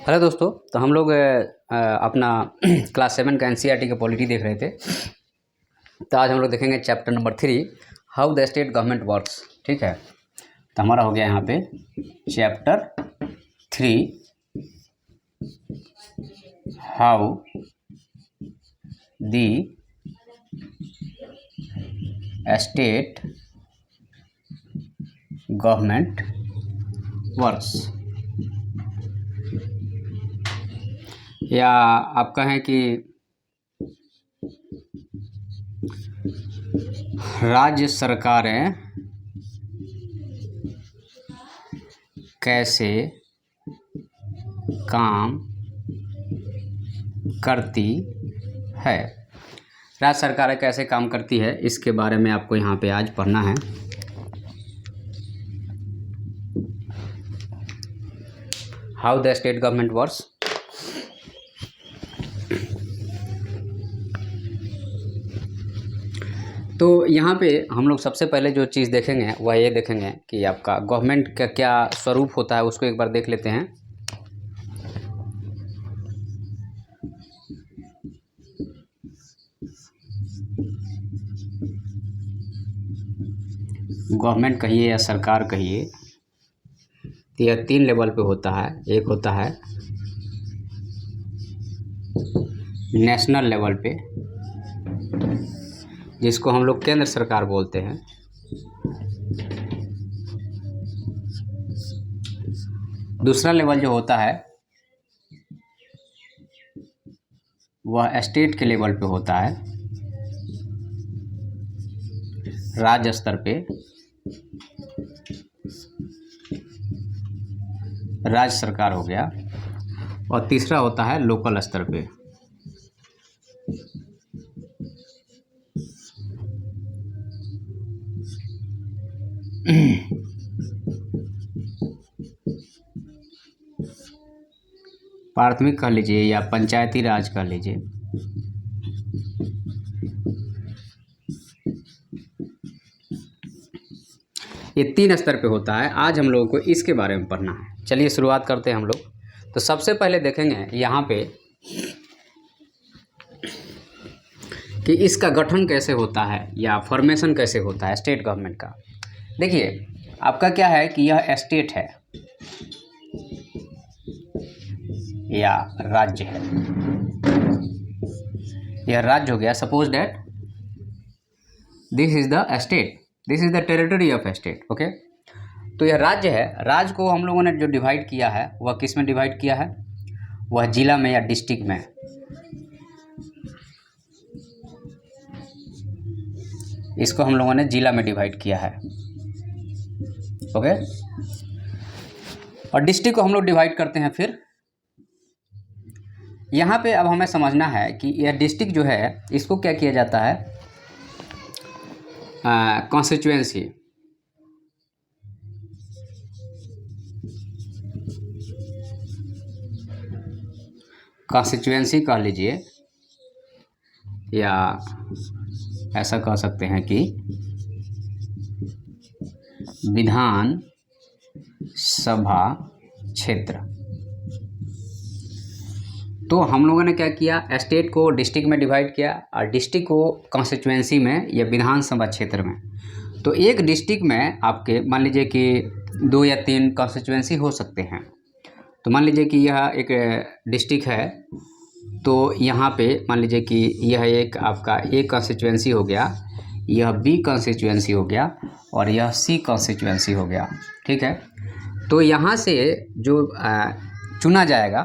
Hello दोस्तों। तो हम लोग अपना क्लास 7 का एनसीईआरटी का पॉलिटी देख रहे थे। तो आज हम लोग देखेंगे chapter number 3, how the state government works. ठीक है, तो हमारा हो गया यहाँ पे chapter 3, how the state government works, या आप कहें कि राज्य सरकारें कैसे काम करती है। राज्य सरकारें कैसे काम करती है, इसके बारे में आपको यहाँ पे आज पढ़ना है। How the state government works. तो यहाँ पे हम लोग सबसे पहले जो चीज़ देखेंगे वह ये देखेंगे कि आपका गवर्नमेंट का क्या स्वरूप होता है, उसको एक बार देख लेते हैं। गवर्नमेंट कहिए या सरकार कहिए, तो यह 3 लेवल पे होता है। एक होता है नेशनल लेवल पे, जिसको हम लोग केंद्र सरकार बोलते हैं। दूसरा लेवल जो होता है वह स्टेट के लेवल पे होता है, राज्य स्तर पे, राज्य सरकार हो गया। और तीसरा होता है लोकल स्तर पे। प्राथमिक कह लीजिए या पंचायती राज कह लीजिए। ये 3 स्तर पे होता है। आज हम लोगों को इसके बारे में पढ़ना है। चलिए शुरुआत करते हैं हम लोग। तो सबसे पहले देखेंगे यहाँ पे कि इसका गठन कैसे होता है या फॉर्मेशन कैसे होता है स्टेट गवर्नमेंट का। देखिए, आपका क्या है कि यह स्टेट है या राज्य है। यह राज्य हो गया। Suppose that this is the state, this is the territory of state. Okay, तो यह राज्य है। राज्य को हम लोगों ने जो डिवाइड किया है वह किस में डिवाइड किया है? वह जिला में या डिस्ट्रिक्ट में। इसको हम लोगों ने जिला में डिवाइड किया है। ओके, और डिस्ट्रिक्ट को हम लोग डिवाइड करते हैं। फिर यहाँ पे अब हमें समझना है कि यह डिस्ट्रिक्ट जो है इसको क्या किया जाता है? कॉन्स्टिट्यूएंसी। कॉन्स्टिट्यूएंसी कह लीजिए, या ऐसा कह सकते हैं कि विधान सभा क्षेत्र। तो हम लोगों ने क्या किया? स्टेट को डिस्ट्रिक्ट में डिवाइड किया और डिस्ट्रिक्ट को कॉन्स्टिट्यूएंसी में या विधानसभा क्षेत्र में। तो एक डिस्ट्रिक्ट में आपके मान लीजिए कि 2 या 3 कॉन्स्टिट्यूएंसी हो सकते हैं। तो मान लीजिए कि यह एक डिस्ट्रिक्ट है, तो यहाँ पे मान लीजिए कि यह एक आपका A कॉन्स्टिट्यूएंसी हो गया, यह B कॉन्स्टिट्यूएंसी हो गया और यह C कॉन्स्टिट्यूएंसी हो गया। ठीक है, तो यहाँ से जो चुना जाएगा,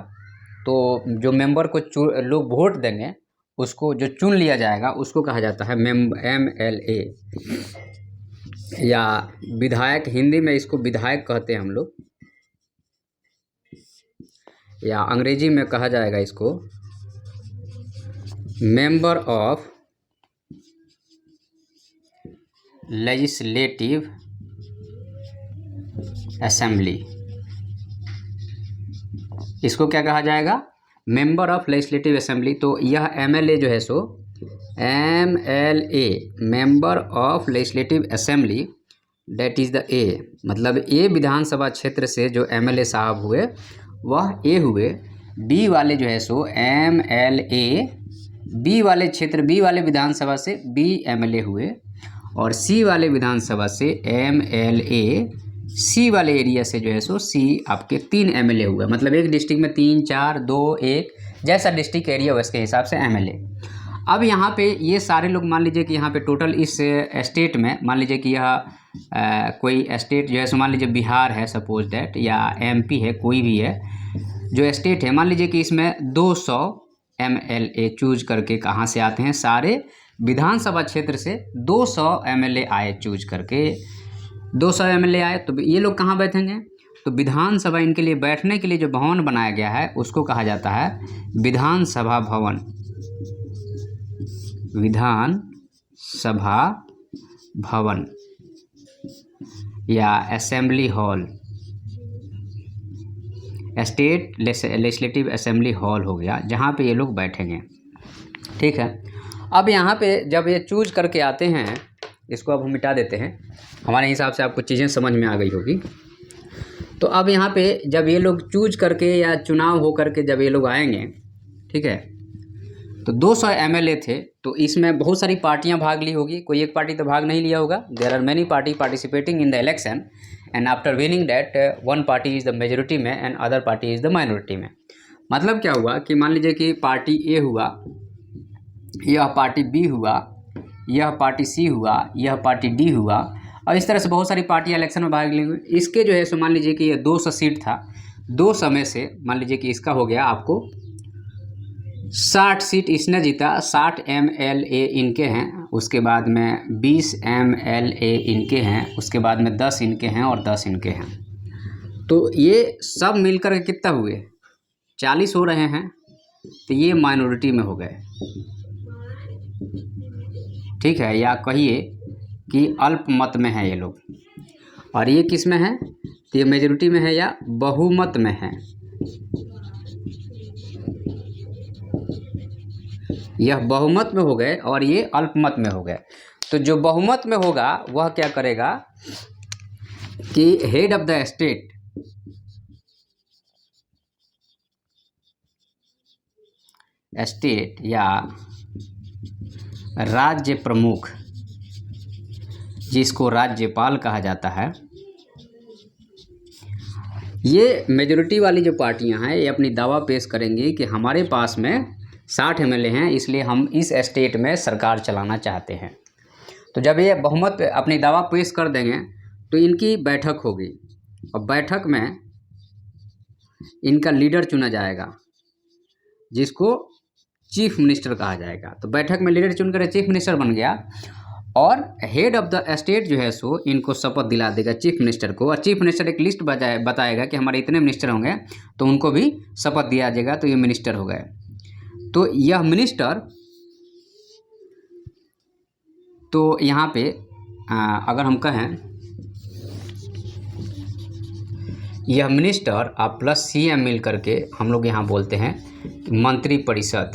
तो जो मेंबर को लोग वोट देंगे, उसको जो चुन लिया जाएगा उसको कहा जाता है MLA या विधायक। हिंदी में इसको विधायक कहते हैं हम लोग, या अंग्रेजी में कहा जाएगा इसको मेंबर ऑफ लेजिस्लेटिव असेंबली। इसको क्या कहा जाएगा? Member of legislative assembly. तो यह MLA जो है सो MLA, member of legislative assembly, that is the A। मतलब A विधानसभा क्षेत्र से जो MLA साहब हुए वह A हुए, बी वाले जो है सो MLA, बी वाले क्षेत्र, बी वाले विधानसभा से बी MLA हुए, और सी वाले विधानसभा से MLA, सी वाले एरिया से जो है सो सी आपके 3 MLA हुआ। मतलब एक डिस्ट्रिक्ट में 3, 4, 2, 1 जैसा डिस्ट्रिक्ट एरिया हो उसके हिसाब से MLA। अब यहाँ पे ये सारे लोग मान लीजिए कि यहाँ पे टोटल इस स्टेट में मान लीजिए कि यह कोई स्टेट जो है सो मान लीजिए बिहार है सपोज दैट, या MP है, कोई भी है जो स्टेट है, मान लीजिए कि इसमें 200 MLA चूज करके कहाँ से आते हैं, सारे विधानसभा क्षेत्र से 200 MLA आए चूज करके, 200 MLA आए। तो ये लोग कहाँ बैठेंगे, तो विधानसभा इनके लिए बैठने के लिए जो भवन बनाया गया है उसको कहा जाता है विधानसभा भवन, विधानसभा भवन या assembly hall, state legislative assembly hall हो गया, जहाँ पे ये लोग बैठेंगे। ठीक है, अब यहाँ पे जब ये चूज करके आते हैं, इसको अब हम मिटा देते हैं, हमारे हिसाब से आपको चीज़ें समझ में आ गई होगी। तो अब यहाँ पे जब ये लोग चूज करके या चुनाव हो करके जब ये लोग आएंगे, ठीक है, तो 200 MLA थे, तो इसमें बहुत सारी पार्टियां भाग ली होगी, कोई एक पार्टी तो भाग नहीं लिया होगा। There are many party participating in the election and after winning that one party is the majority में and other party is the minority में। मतलब क्या हुआ कि मान लीजिए कि पार्टी A हुआ, यह पार्टी B हुआ, यह पार्टी C हुआ, यह पार्टी D हुआ, और इस तरह से बहुत सारी पार्टियाँ इलेक्शन में भाग लेंगे। इसके जो है सो मान लीजिए कि ये 200 सीट था, 200 में से मान लीजिए कि इसका हो गया आपको 60 सीट इसने जीता, 60 MLA इनके हैं, उसके बाद में 20 MLA इनके हैं, उसके बाद में 10 इनके हैं और 10 इनके हैं। तो ये सब मिलकर के कितना हुए, 40 हो रहे हैं, तो ये माइनॉरिटी में हो गए। ठीक है, या कहिए कि अल्पमत में है ये लोग, और ये किस में है, तो ये मेजॉरिटी में है या बहुमत में है। यह बहुमत में हो गए और ये अल्पमत में हो गए। तो जो बहुमत में होगा वह क्या करेगा कि head of the state, state या राज्य प्रमुख, जिसको राज्यपाल कहा जाता है, ये मेजॉरिटी वाली जो पार्टियां हैं ये अपनी दावा पेश करेंगी कि हमारे पास में 60 MLA हैं, इसलिए हम इस स्टेट में सरकार चलाना चाहते हैं। तो जब ये बहुमत अपनी दावा पेश कर देंगे तो इनकी बैठक होगी, और बैठक में इनका लीडर चुना जाएगा, जिसको चीफ मिनिस्टर कहा जाएगा। तो बैठक में लीडर चुनकर चीफ मिनिस्टर बन गया, और हेड ऑफ द स्टेट जो है सो इनको शपथ दिला देगा चीफ मिनिस्टर को, और चीफ मिनिस्टर एक लिस्ट बताएगा कि हमारे इतने मिनिस्टर होंगे, तो उनको भी शपथ दिया जाएगा, तो ये मिनिस्टर हो गए। तो यह मिनिस्टर, तो यहाँ पे अगर हम कहें यह मिनिस्टर आप प्लस CM मिल करके हम लोग यहाँ बोलते हैं मंत्री परिषद,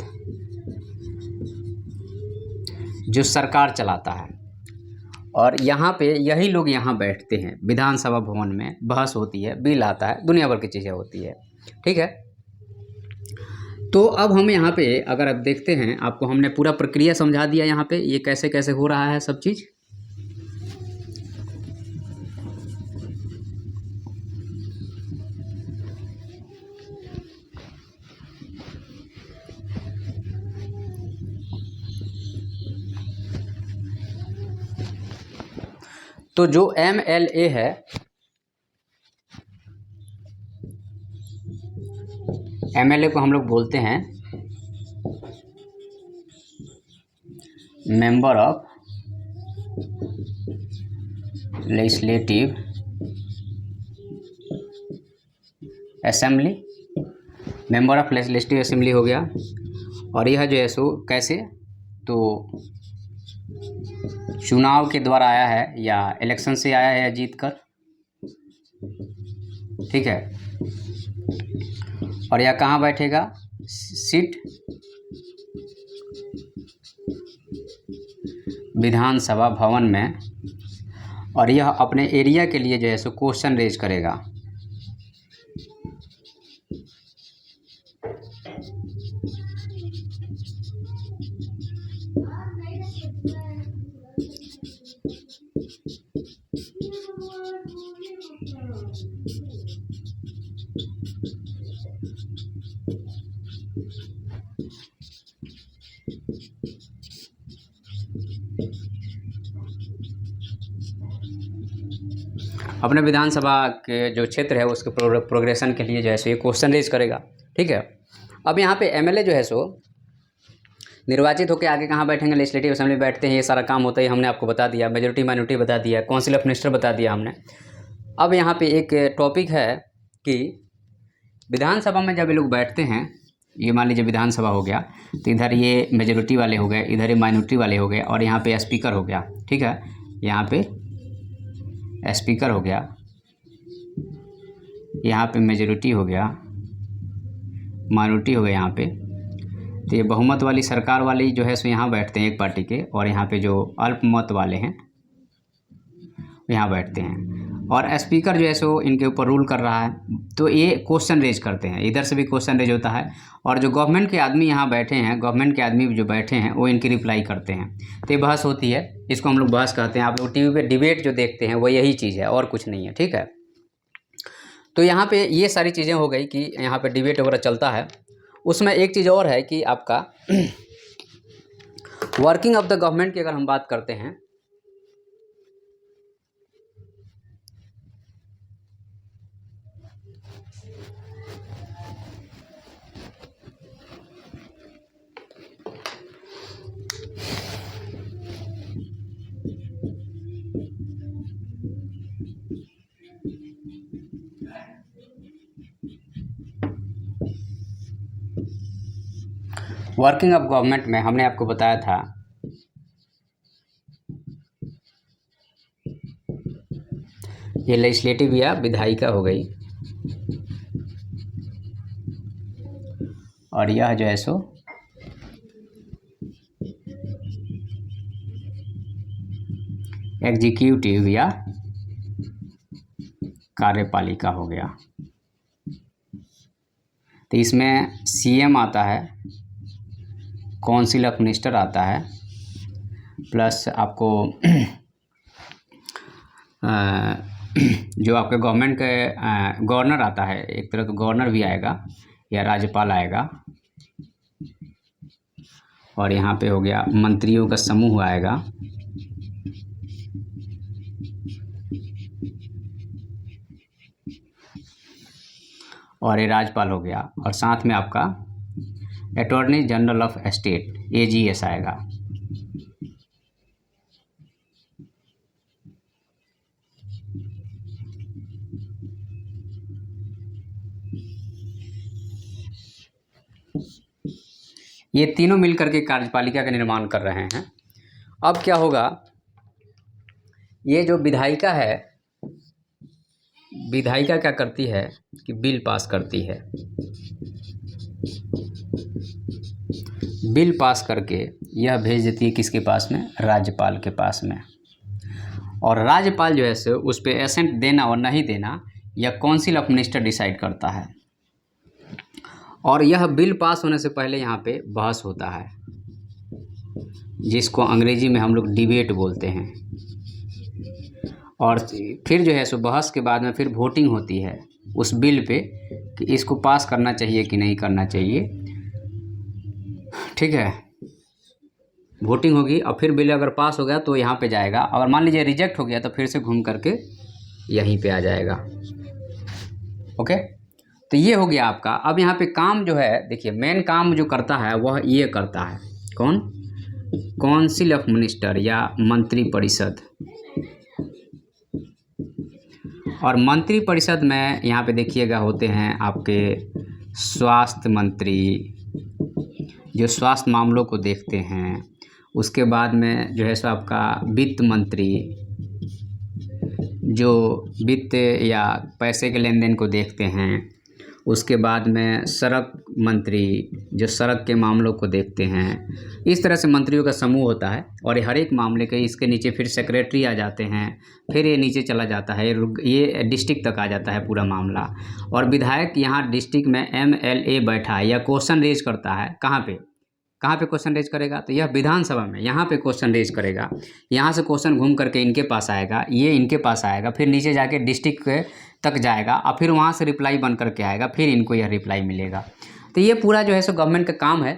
जो सरकार चलाता है। और यहाँ पे यही लोग यहाँ बैठते हैं, विधानसभा भवन में बहस होती है, बिल आता है, दुनिया भर की चीज़ें होती है। ठीक है, तो अब हम यहाँ पे अगर आप देखते हैं, आपको हमने पूरा प्रक्रिया समझा दिया यहाँ पे, ये कैसे कैसे हो रहा है सब चीज़। तो जो MLA है, MLA को हम लोग बोलते हैं member of legislative assembly, member of legislative assembly हो गया। और यह जो है सो कैसे, तो चुनाव के द्वारा आया है या इलेक्शन से आया है या जीत कर। ठीक है, और यह कहाँ बैठेगा, सीट विधानसभा भवन में, और यह अपने एरिया के लिए जो है सो क्वेश्चन रेज करेगा। अपने विधानसभा के जो क्षेत्र है उसके प्रोग्रेशन के लिए जो है सो ये क्वेश्चन रेज करेगा। ठीक है, अब यहाँ पे एमएलए जो है सो निर्वाचित होकर आगे कहाँ बैठेंगे, लेजिस्लेटिव असेंबली बैठते हैं, ये सारा काम होता है, हमने आपको बता दिया। मेजोरिटी माइनॉरिटी बता दिया, काउंसिल ऑफ मिनिस्टर बता दिया हमने। अब यहाँ पे एक टॉपिक है कि विधानसभा में जब ये लोग बैठते हैं, ये मान लीजिए विधानसभा हो गया, तो इधर ये मेजोरिटी वाले हो गए, इधर ये माइनॉरिटी वाले हो गए, और यहाँ पे स्पीकर हो गया। ठीक है, यहाँ पे स्पीकर हो गया, यहाँ पे मेजोरिटी हो गया, माइनॉरिटी हो गया यहाँ पे। तो ये बहुमत वाली सरकार वाली जो है सो यहाँ बैठते हैं एक पार्टी के, और यहाँ पे जो अल्पमत वाले हैं यहाँ बैठते हैं, और स्पीकर जो है सो इनके ऊपर रूल कर रहा है। तो ये क्वेश्चन रेज करते हैं, इधर से भी क्वेश्चन रेज होता है, और जो गवर्नमेंट के आदमी यहाँ बैठे हैं, गवर्नमेंट के आदमी जो बैठे हैं वो इनकी रिप्लाई करते हैं। तो ये बहस होती है, इसको हम लोग बहस कहते हैं। आप लोग टीवी पे डिबेट जो देखते हैं वो यही चीज़ है और कुछ नहीं है। ठीक है, तो यहाँ पे ये सारी चीज़ें हो गई कि यहाँ पे डिबेट वगैरह चलता है। उसमें एक चीज़ और है कि आपका वर्किंग ऑफ द गवर्नमेंट की अगर हम बात करते हैं, वर्किंग ऑफ गवर्नमेंट में हमने आपको बताया था ये लेजिस्लेटिव या विधायिका हो गई, और यह जो है सो एग्जीक्यूटिव या कार्यपालिका हो गया। तो इसमें सीएम आता है, काउंसिल ऑफ मिनिस्टर आता है, प्लस आपको जो आपके गवर्नमेंट के गवर्नर आता है, एक तरह तो गवर्नर भी आएगा या राज्यपाल आएगा, और यहाँ पे हो गया मंत्रियों का समूह आएगा, और ये राज्यपाल हो गया, और साथ में आपका attorney general of state AGS आएगा। ये तीनों मिलकर के कार्यपालिका का निर्माण कर रहे हैं। अब क्या होगा, ये जो विधायिका है, विधायिका क्या करती है कि बिल पास करती है। बिल पास करके यह भेज देती है किसके पास में, राज्यपाल के पास में, और राज्यपाल जो है सो उस पर एसेंट देना और नहीं देना यह काउंसिल ऑफ मिनिस्टर डिसाइड करता है। और यह बिल पास होने से पहले यहाँ पे बहस होता है, जिसको अंग्रेजी में हम लोग डिबेट बोलते हैं, और फिर जो है सो बहस के बाद में फिर वोटिंग होती है उस बिल पे कि इसको पास करना चाहिए कि नहीं करना चाहिए। ठीक है, वोटिंग होगी, और फिर बिल अगर पास हो गया तो यहाँ पे जाएगा, अगर मान लीजिए रिजेक्ट हो गया तो फिर से घूम करके यहीं पे आ जाएगा। ओके, तो ये हो गया आपका। अब यहाँ पे काम जो है, देखिए मेन काम जो करता है वह ये करता है, कौन, काउंसिल ऑफ मिनिस्टर या मंत्री परिषद। और मंत्री परिषद में यहाँ पे देखिएगा होते हैं आपके स्वास्थ्य मंत्री, जो स्वास्थ्य मामलों को देखते हैं। उसके बाद में जो है सो आपका वित्त मंत्री, जो वित्त या पैसे के लेन देन को देखते हैं। उसके बाद में सड़क मंत्री, जो सड़क के मामलों को देखते हैं। इस तरह से मंत्रियों का समूह होता है, और हर एक मामले के इसके नीचे फिर सेक्रेटरी आ जाते हैं, फिर ये नीचे चला जाता है, ये डिस्ट्रिक्ट तक आ जाता है पूरा मामला। और विधायक यहाँ डिस्ट्रिक्ट में एमएलए बैठा है या क्वेश्चन रेज करता है, कहाँ पे क्वेश्चन रेज करेगा, तो यह विधानसभा में यहाँ पे क्वेश्चन रेज करेगा। यहाँ से क्वेश्चन घूम करके इनके पास आएगा, ये इनके पास आएगा, फिर नीचे जाके डिस्ट्रिक्ट के तक जाएगा और फिर वहाँ से रिप्लाई बन करके आएगा, फिर इनको यह रिप्लाई मिलेगा। तो ये पूरा जो है सो गवर्नमेंट का काम है।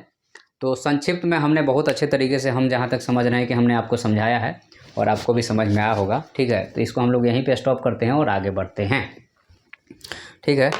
तो संक्षिप्त में हमने बहुत अच्छे तरीके से, हम जहाँ तक समझ रहे हैं कि हमने आपको समझाया है और आपको भी समझ में आया होगा। ठीक है, तो इसको हम लोग यहीं पे स्टॉप करते हैं और आगे बढ़ते हैं। ठीक है।